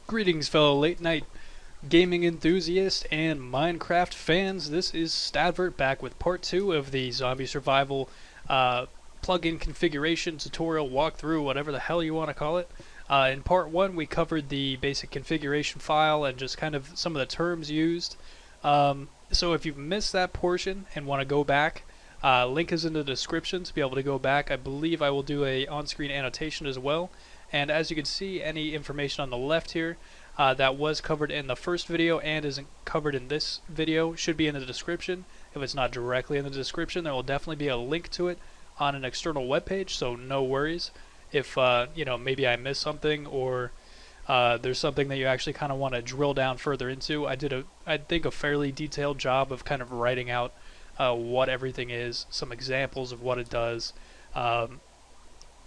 Greetings, fellow late night gaming enthusiasts and Minecraft fans. This is Stadvert back with part 2 of the zombie survival plugin configuration tutorial walkthrough, whatever the hell you want to call it. In part 1, we covered the basic configuration file and just kind of some of the terms used. So if you've missed that portion and want to go back, link is in the description to be able to go back. I believe I will do a on-screen annotation as well. And as you can see, any information on the left here that was covered in the first video and isn't covered in this video should be in the description. If it's not directly in the description, there will definitely be a link to it on an external web page, so no worries. If maybe I missed something or there's something that you actually kind of want to drill down further into, I think a fairly detailed job of kind of writing out what everything is, some examples of what it does.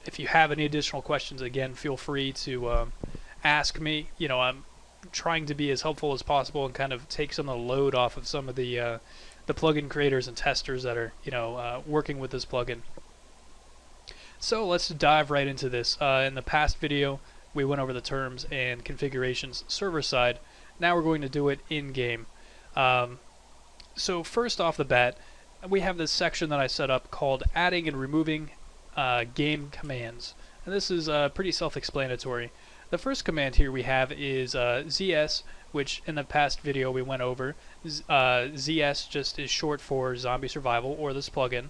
If you have any additional questions, again, feel free to ask me. I'm trying to be as helpful as possible and kind of take some of the load off of some of the plugin creators and testers that are working with this plugin. So let's dive right into this. In the past video, we went over the terms and configurations server side. Now we're going to do it in game. So first off the bat, we have this section that I set up called adding and removing game commands, and this is pretty self-explanatory. The first command here we have is ZS, which in the past video we went over. ZS just is short for Zombie Survival or this plugin.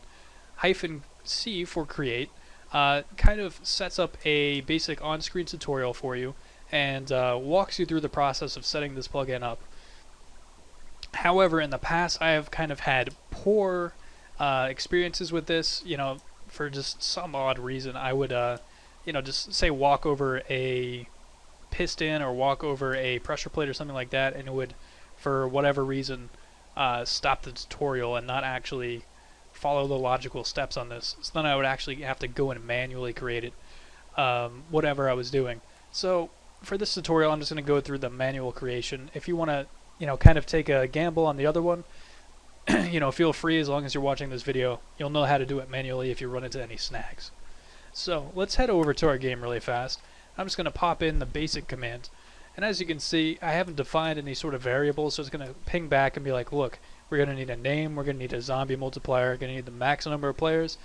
-C for create. Kind of sets up a basic on-screen tutorial for you and walks you through the process of setting this plugin up. However, in the past I have kind of had poor experiences with this. For just some odd reason, I would, just say walk over a piston or walk over a pressure plate or something like that, and it would, for whatever reason, stop the tutorial and not actually follow the logical steps on this. So then I would actually have to go and manually create it, whatever I was doing. So for this tutorial, I'm just going to go through the manual creation. If you want to, kind of take a gamble on the other one, feel free. As long as you're watching this video, you'll know how to do it manually if you run into any snags. So let's head over to our game really fast. I'm just going to pop in the basic command, and as you can see, I haven't defined any sort of variables, so it's going to ping back and be like, look, we're going to need a name, we're going to need a zombie multiplier, we're going to need the max number of players,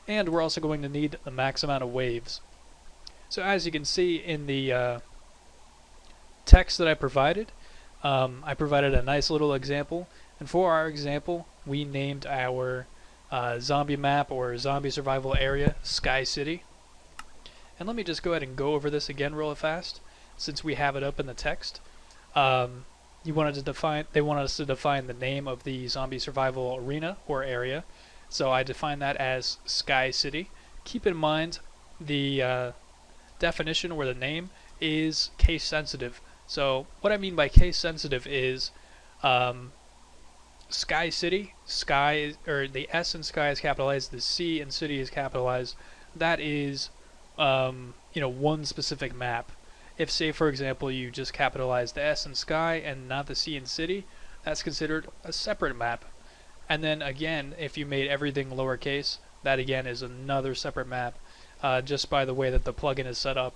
and we're also going to need the max amount of waves. So as you can see in the text that I provided a nice little example. And for our example, we named our zombie map or zombie survival area Sky City. And let me just go ahead and go over this again real fast, since we have it up in the text. They wanted us to define the name of the zombie survival arena or area. So I defined that as Sky City. Keep in mind the definition or the name is case sensitive. So what I mean by case sensitive is Sky City, sky, or the S in sky is capitalized, the C in city is capitalized. That is, one specific map. If, say, for example, you just capitalize the S in sky and not the C in city, that's considered a separate map. And then again, if you made everything lowercase, that again is another separate map, just by the way that the plugin is set up.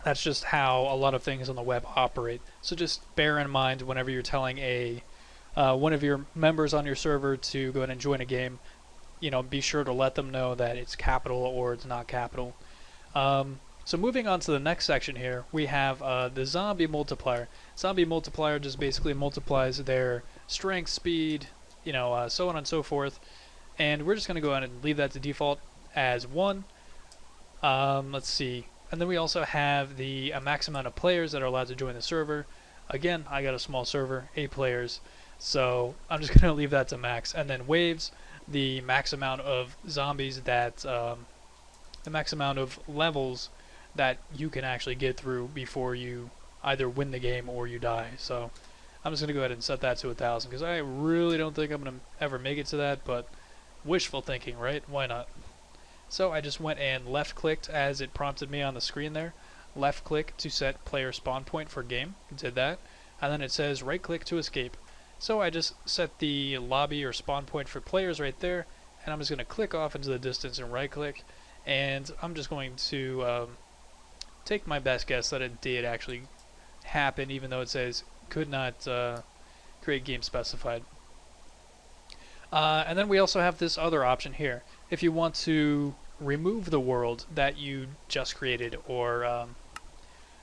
That's just how a lot of things on the web operate. So just bear in mind whenever you're telling one of your members on your server to go ahead and join a game, be sure to let them know that it's capital or it's not capital. So moving on to the next section here, we have the zombie multiplier. Zombie multiplier just basically multiplies their strength, speed, so on and so forth. And we're just going to go ahead and leave that to default as 1. Let's see. And then we also have the max amount of players that are allowed to join the server. Again, I got a small server, 8 players, so I'm just going to leave that to max. And then waves, the max amount of zombies that, the max amount of levels that you can actually get through before you either win the game or you die. So I'm just going to go ahead and set that to 1,000 because I really don't think I'm going to ever make it to that, but wishful thinking, right? Why not? So I just went and left clicked as it prompted me on the screen there. Left click to set player spawn point for game. Did that. And then it says right click to escape. So I just set the lobby or spawn point for players right there, and I'm just going to click off into the distance and right click, and I'm just going to take my best guess that it did actually happen, even though it says could not create game specified. And then we also have this other option here. If you want to remove the world that you just created, or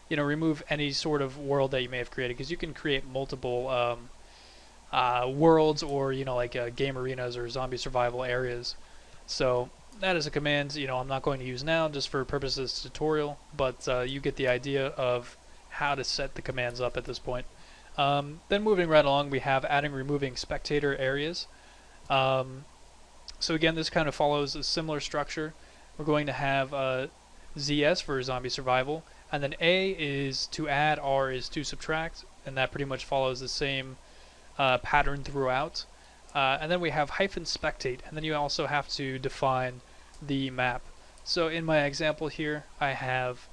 remove any sort of world that you may have created, because you can create multiple worlds, or like game arenas or zombie survival areas. So that is a command I'm not going to use now just for purposes of this tutorial, but you get the idea of how to set the commands up at this point. Then moving right along, we have adding removing spectator areas. So again, this kind of follows a similar structure. We're going to have ZS for zombie survival, and then A is to add, R is to subtract, and that pretty much follows the same pattern throughout. And then we have hyphen spectate, and then you also have to define the map. So in my example here, I have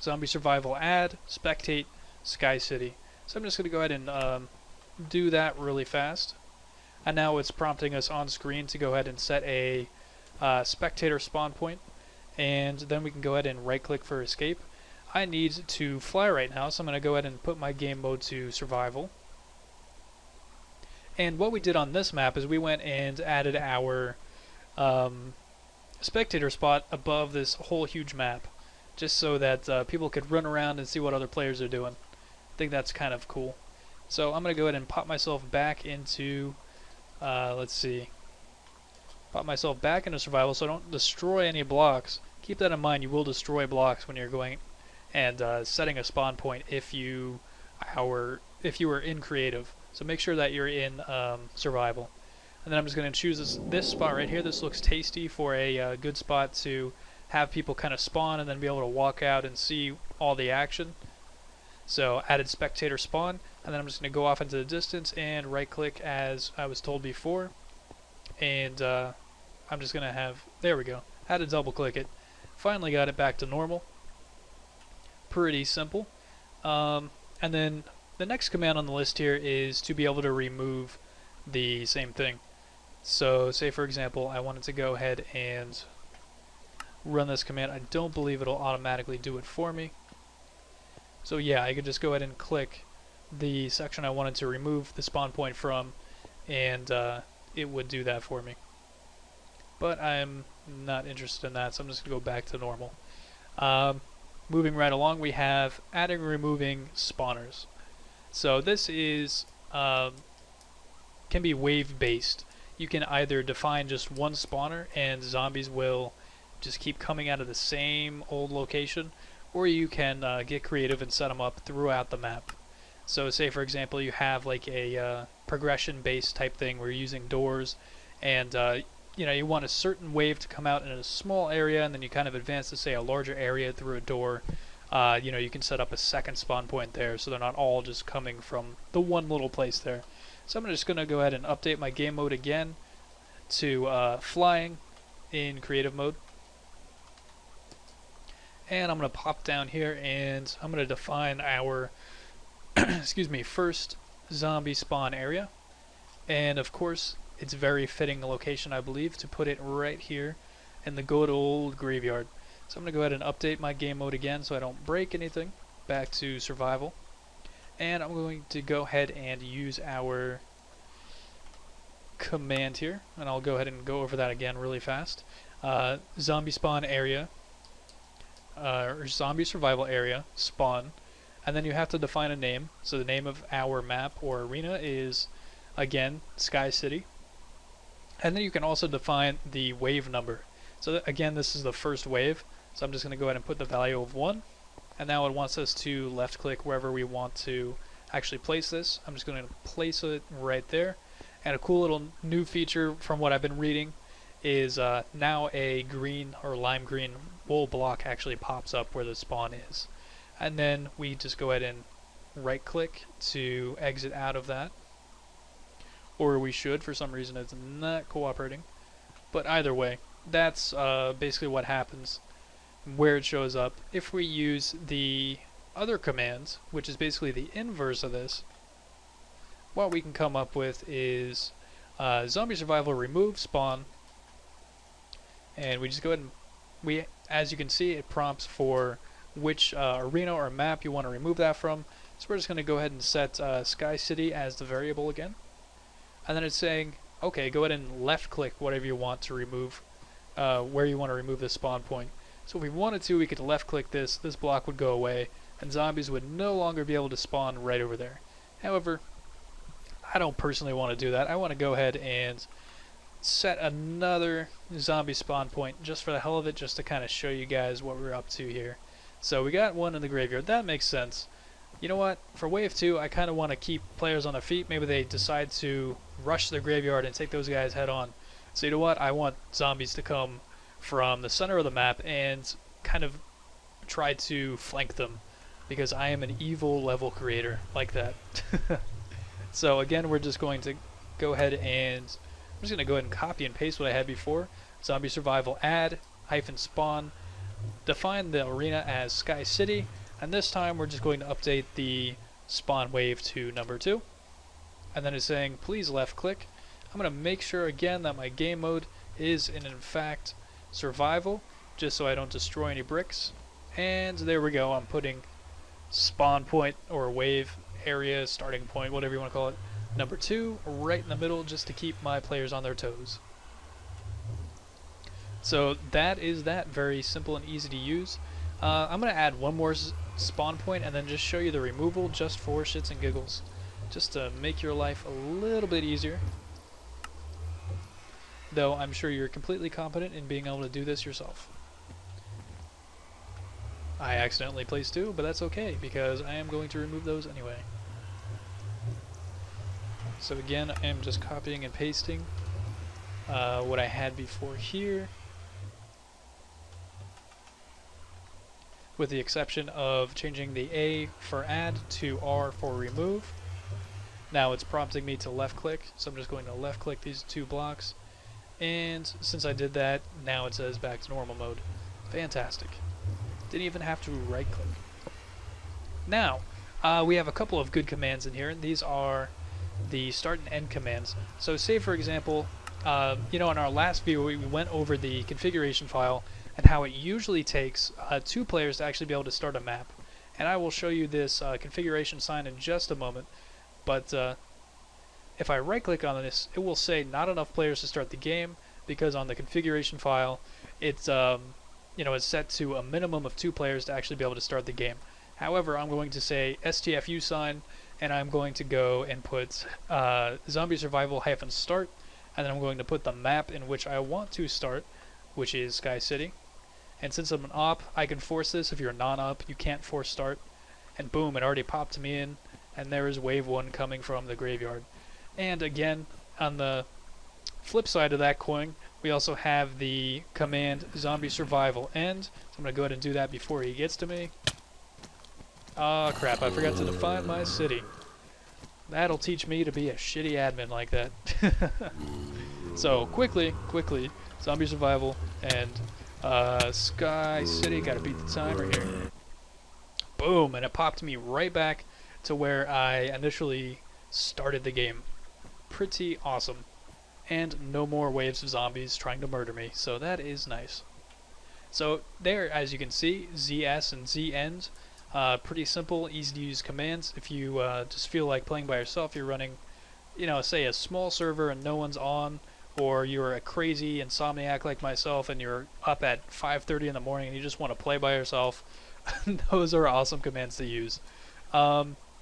zombie survival add, spectate, Sky City. So I'm just going to go ahead and do that really fast. And now it's prompting us on screen to go ahead and set a spectator spawn point, and then we can go ahead and right click for escape. I need to fly right now, so I'm going to go ahead and put my game mode to survival. And what we did on this map is we went and added our spectator spot above this whole huge map, just so that people could run around and see what other players are doing. I think that's kind of cool. So I'm going to go ahead and pop myself back into, let's see, pop myself back into survival so I don't destroy any blocks. Keep that in mind, you will destroy blocks when you're going and setting a spawn point if you were in creative. So make sure that you're in survival. And then I'm just going to choose this spot right here. This looks tasty for a good spot to have people kind of spawn and then be able to walk out and see all the action. So added spectator spawn, and then I'm just going to go off into the distance and right click as I was told before. And I'm just going to have, there we go, had to double click it. Finally got it back to normal. Pretty simple. And then the next command on the list here is to be able to remove the same thing. So say for example I wanted to go ahead and run this command. I don't believe it'll automatically do it for me. So yeah, I could just go ahead and click the section I wanted to remove the spawn point from, and it would do that for me. But I'm not interested in that, so I'm just going to go back to normal. Moving right along, we have adding and removing spawners. So this is can be wave based. You can either define just one spawner and zombies will just keep coming out of the same old location, or you can get creative and set them up throughout the map. So say for example you have like a progression based type thing where you're using doors, and you want a certain wave to come out in a small area, and then you kind of advance to say a larger area through a door. You can set up a second spawn point there, so they're not all just coming from the one little place there. So I'm just going to go ahead and update my game mode again to flying in creative mode. And I'm going to pop down here and I'm going to define our excuse me, first zombie spawn area. And of course, it's very fitting location, I believe, to put it right here in the good old graveyard. So I'm going to go ahead and update my game mode again so I don't break anything. Back to survival. And I'm going to go ahead and use our command here, and I'll go ahead and go over that again really fast. Zombie spawn area, or zombie survival area, spawn, and then you have to define a name. So the name of our map or arena is, again, Sky City. And then you can also define the wave number. So again, this is the first wave, so I'm just going to go ahead and put the value of 1. And now it wants us to left click wherever we want to actually place this. I'm just going to place it right there. And a cool little new feature from what I've been reading is now a green or lime green wool block actually pops up where the spawn is. And then we just go ahead and right click to exit out of that. Or we should, for some reason it's not cooperating. But either way, that's basically what happens, where it shows up. If we use the other command, which is basically the inverse of this, what we can come up with is zombie survival remove spawn, and we just go ahead and as you can see, it prompts for which arena or map you want to remove that from. So we're just going to go ahead and set Sky City as the variable again. And then it's saying, okay, go ahead and left click whatever you want to remove, where you want to remove the spawn point. So if we wanted to, we could left click this block would go away, and zombies would no longer be able to spawn right over there. However, I don't personally want to do that. I want to go ahead and set another zombie spawn point just for the hell of it, just to kind of show you guys what we're up to here. So we got one in the graveyard. That makes sense. You know what? For wave 2, I kind of want to keep players on their feet. Maybe they decide to rush their graveyard and take those guys head on. So you know what? I want zombies to come from the center of the map and kind of try to flank them, because I am an evil level creator like that. So again, we're just going to go ahead and I'm just going to go ahead and copy and paste what I had before. Zombie survival add -spawn, define the arena as Sky City, and this time we're just going to update the spawn wave to number 2. And then it's saying please left click. I'm going to make sure again that my game mode is in fact survival, just so I don't destroy any bricks. And there we go. I'm putting spawn point or wave area, starting point, whatever you want to call it, number 2 right in the middle, just to keep my players on their toes. So that is that. Very simple and easy to use. I'm going to add one more spawn point and then just show you the removal just for shits and giggles, just to make your life a little bit easier. Though I'm sure you're completely competent in being able to do this yourself. I accidentally placed 2, but that's okay, because I am going to remove those anyway. So again, I am just copying and pasting what I had before here, with the exception of changing the A for add to R for remove. Now it's prompting me to left click, so I'm just going to left click these 2 blocks, and since I did that, now it says back to normal mode. Fantastic. Didn't even have to right click. Now, we have a couple of good commands in here, and these are the start and end commands. So say for example, you know, in our last video we went over the configuration file and how it usually takes 2 players to actually be able to start a map. And I will show you this configuration sign in just a moment, but if I right click on this, it will say not enough players to start the game, because on the configuration file it's you know, it's set to a minimum of 2 players to actually be able to start the game. However, I'm going to say STFU sign, and I'm going to go and put zombie survival -start, and then I'm going to put the map in which I want to start, which is Sky City. And since I'm an op, I can force this. If you're a non-op, you can't force start. And boom, it already popped me in, and there is wave 1 coming from the graveyard. And again, on the flip side of that coin, we also have the command zombie survival end. So I'm going to go ahead and do that before he gets to me. Ah, crap, I forgot to define my city. That'll teach me to be a shitty admin like that. So quickly, zombie survival and Sky City. Gotta beat the timer here. Boom, and it popped me right back to where I initially started the game. Pretty awesome. And no more waves of zombies trying to murder me, so that is nice. So there, as you can see, ZS and ZEnd, pretty simple, easy to use commands. If you just feel like playing by yourself, you're running, you know, say a small server and no one's on, or you're a crazy insomniac like myself and you're up at 5:30 in the morning and you just want to play by yourself, those are awesome commands to use.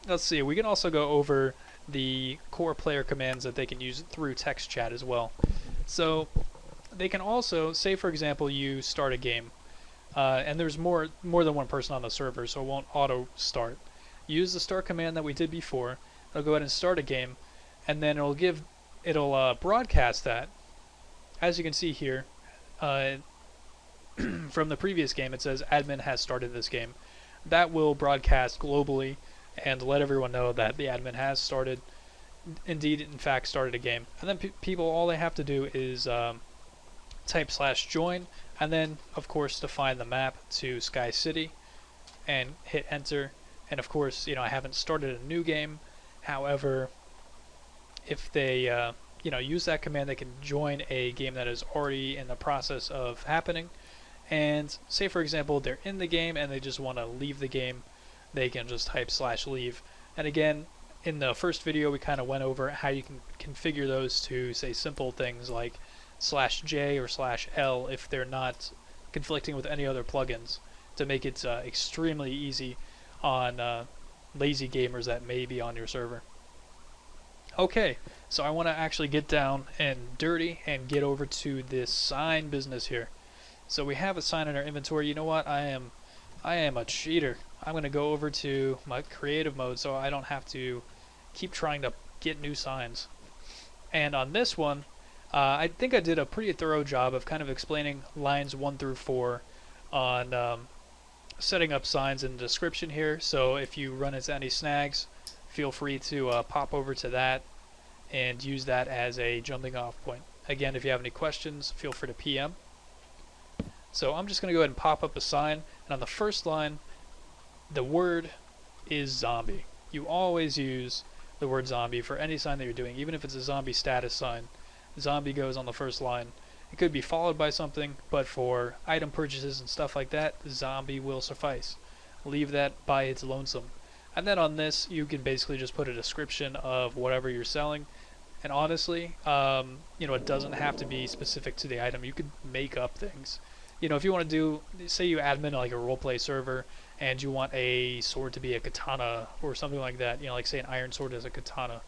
Let's see, we can also go over the core player commands that they can use through text chat as well. So they can also, say for example you start a game, and there's more than one person on the server, so it won't auto start. Use the start command that we did before. It'll go ahead and start a game, and then it'll broadcast that. As you can see here, from the previous game, it says admin has started this game. That will broadcast globally and let everyone know that the admin has started, indeed, in fact, started a game. And then people, all they have to do is type /join, and then, of course, define the map to Sky City, and hit enter. And of course, you know, I haven't started a new game. However, if they, you know, use that command, they can join a game that is already in the process of happening. And say for example they're in the game and they just want to leave the game, they can just type /leave. And again, in the first video we kind of went over how you can configure those to say simple things like /J or /L if they're not conflicting with any other plugins, to make it extremely easy on lazy gamers that may be on your server. Okay, so I want to actually get down and dirty and get over to this sign business here. So we have a sign in our inventory. You know what? I am a cheater. I'm going to go over to my creative mode so I don't have to keep trying to get new signs. And on this one, I think I did a pretty thorough job of kind of explaining lines 1 through 4 on setting up signs in the description here. So if you run into any snags, feel free to pop over to that and use that as a jumping off point. Again, if you have any questions, feel free to PM. So I'm just going to go ahead and pop up a sign, and on the first line, the word is zombie. You always use the word zombie for any sign that you're doing, even if it's a zombie status sign. Zombie goes on the first line. It could be followed by something, but for item purchases and stuff like that, zombie will suffice. Leave that by its lonesome. And then on this, you can basically just put a description of whatever you're selling. And honestly, you know, it doesn't have to be specific to the item. You could make up things. You know, if you want to do, say you admin like a roleplay server, and you want a sword to be a katana or something like that, you know, like say an iron sword is a katana,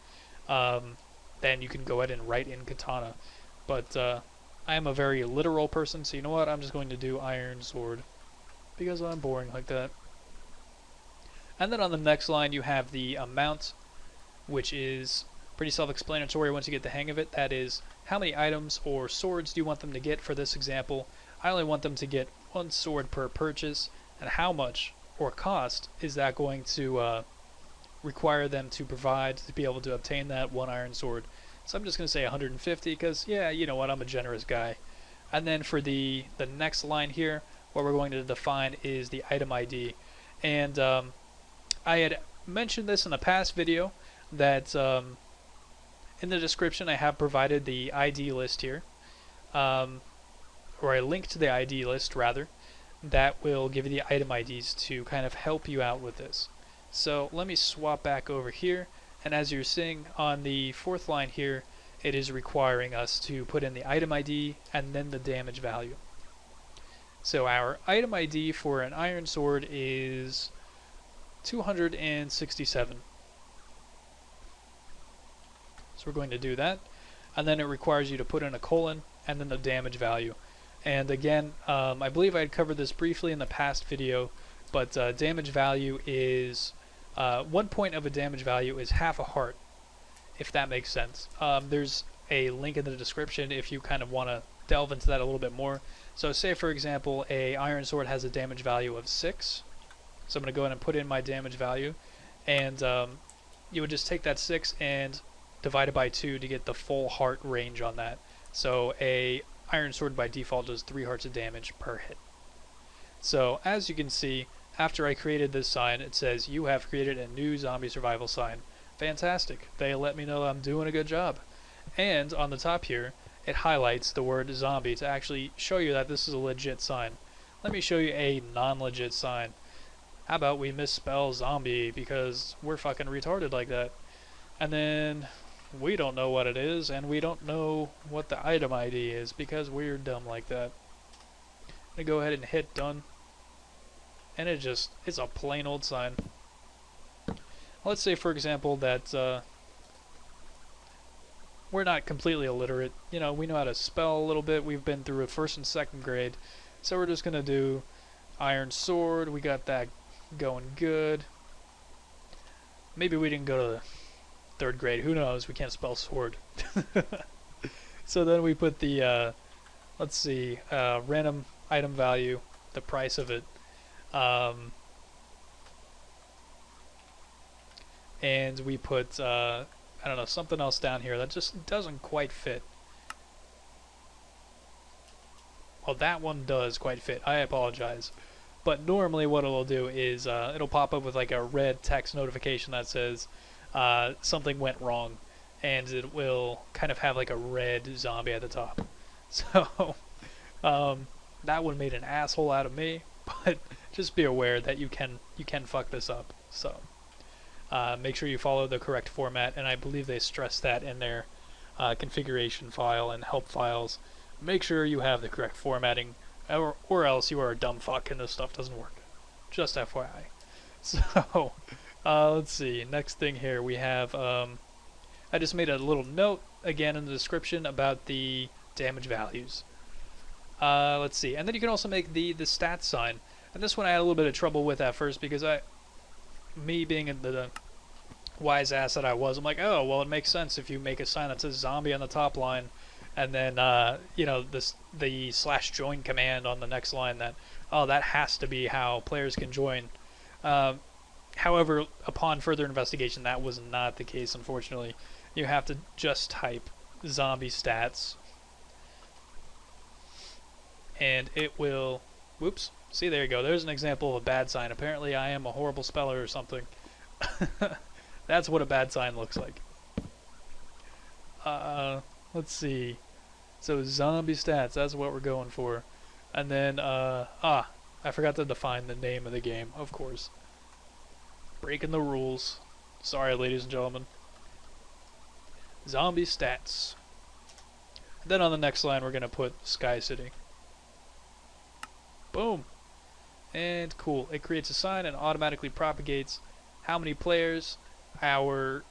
then you can go ahead and write in katana. But I am a very literal person, so you know what, I'm just going to do iron sword, because I'm boring like that. And then on the next line you have the amount, which is pretty self-explanatory once you get the hang of it. That is, how many items or swords do you want them to get? For this example, I only want them to get 1 sword per purchase, and how much or cost is that going to require them to provide to be able to obtain that 1 iron sword. So I'm just going to say 150 because, yeah, you know what, I'm a generous guy. And then for the next line here, what we're going to define is the item ID. And I had mentioned this in a past video that in the description I have provided the ID list here, or a link to the ID list rather, that will give you the item IDs to kind of help you out with this. So let me swap back over here, and as you're seeing on the 4th line here, it is requiring us to put in the item ID and then the damage value. So our item ID for an iron sword is 267. So we're going to do that, and then it requires you to put in a colon and then the damage value. And again, I believe I had covered this briefly in the past video, but damage value is 1 point of a damage value is half a heart, if that makes sense. There's a link in the description if you kind of want to delve into that a little bit more. So say for example a iron sword has a damage value of 6, so I'm going to go ahead and put in my damage value, and you would just take that 6 and divide it by 2 to get the full heart range on that. So a iron sword by default does 3 hearts of damage per hit. So as you can see, after I created this sign, it says you have created a new zombie survival sign. Fantastic. They let me know I'm doing a good job. And on the top here, it highlights the word zombie to actually show you that this is a legit sign. Let me show you a non-legit sign. How about we misspell zombie because we're fucking retarded like that. And then we don't know what it is, and we don't know what the item ID is because we're dumb like that. I'm gonna go ahead and hit done, and it's a plain old sign. Let's say for example that we're not completely illiterate. You know, we know how to spell a little bit. We've been through a 1st and 2nd grade, so we're just gonna do iron sword. We got that going good. Maybe we didn't go to the 3rd grade, who knows, we can't spell sword. So then we put the let's see, random item value, the price of it, and we put I don't know, something else down here that just doesn't quite fit. Well, that one does quite fit, I apologize. But normally what it'll do is it'll pop up with like a red text notification that says something went wrong, and it will kind of have like a red zombie at the top. So That one made an asshole out of me, but just be aware that you can fuck this up. So make sure you follow the correct format, and I believe they stress that in their configuration file and help files. Make sure you have the correct formatting, or else you are a dumb fuck and this stuff doesn't work. Just FYI. So, let's see. Next thing here we have, I just made a little note again in the description about the damage values. Let's see. And then you can also make the stats sign. And this one I had a little bit of trouble with at first because me being in the wise ass that I was, I'm like, oh, well, it makes sense if you make a sign that says zombie on the top line, and then, you know, the /join command on the next line, that, oh, that has to be how players can join. However, upon further investigation, that was not the case, unfortunately. You have to just type zombie stats, and it will, whoops, see, there you go, there's an example of a bad sign. Apparently I am a horrible speller or something. That's what a bad sign looks like. Let's see. So zombie stats, that's what we're going for. And then, I forgot to define the name of the game, of course. Breaking the rules. Sorry, ladies and gentlemen. Zombie stats. And then on the next line, we're going to put Sky City. Boom. And cool. It creates a sign and automatically propagates how many players our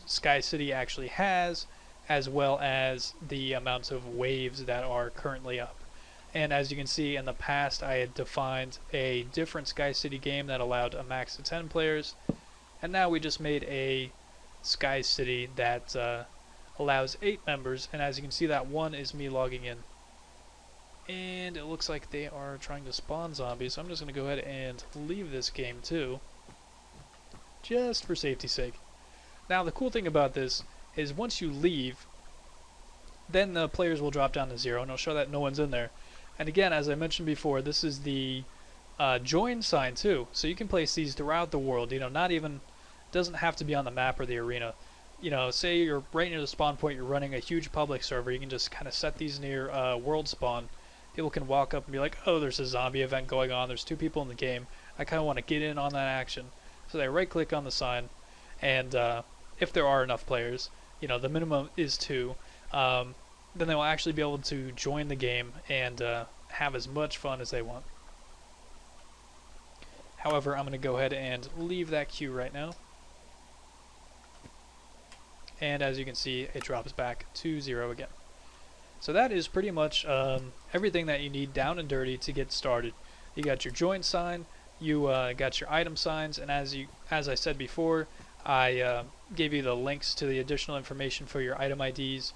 Sky City actually has, as well as the amounts of waves that are currently up. And as you can see, in the past I had defined a different Sky City game that allowed a max of 10 players, and now we just made a Sky City that allows 8 members, and as you can see, that one is me logging in. And it looks like they are trying to spawn zombies, so I'm just going to go ahead and leave this game too, just for safety's sake. Now the cool thing about this is once you leave, then the players will drop down to 0, and it'll show that no one's in there. And again, as I mentioned before, this is the join sign too, so you can place these throughout the world. You know, not even, doesn't have to be on the map or the arena. You know, say you're right near the spawn point, you're running a huge public server, you can just kind of set these near world spawn. People can walk up and be like, oh, there's a zombie event going on, there's 2 people in the game, I kind of want to get in on that action. So they right click on the sign, and if there are enough players, you know, the minimum is 2, then they will actually be able to join the game and have as much fun as they want. However, I'm going to go ahead and leave that queue right now. And as you can see, it drops back to 0 again. So that is pretty much everything that you need down and dirty to get started. You got your join sign, you got your item signs, and as I said before, I gave you the links to the additional information for your item IDs.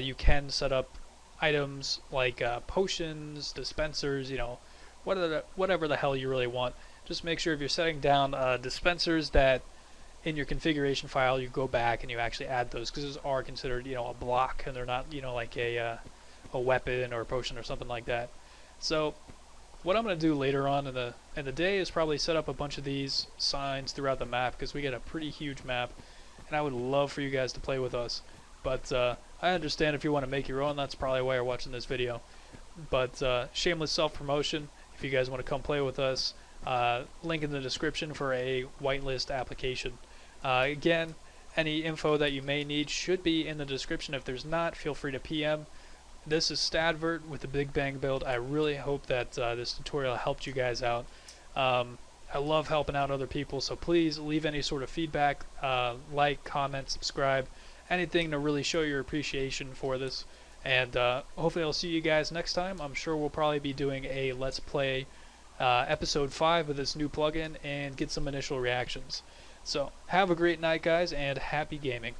You can set up items like potions, dispensers, you know, whatever the hell you really want. Just make sure if you're setting down dispensers that in your configuration file you go back and you actually add those, because those are considered, you know, a block, and they're not, you know, like a weapon or a potion or something like that. So what I'm going to do later on in the day is probably set up a bunch of these signs throughout the map, because we get a pretty huge map, and I would love for you guys to play with us. But I understand if you want to make your own, that's probably why you're watching this video. But shameless self-promotion, if you guys want to come play with us, link in the description for a whitelist application. Again, any info that you may need should be in the description. If there's not, feel free to PM. This is Stadvert with the Big Bang Build. I really hope that this tutorial helped you guys out. I love helping out other people, so please leave any sort of feedback, like, comment, subscribe, anything to really show your appreciation for this. And hopefully I'll see you guys next time. I'm sure we'll probably be doing a Let's Play episode 5 of this new plugin and get some initial reactions. So have a great night, guys, and happy gaming.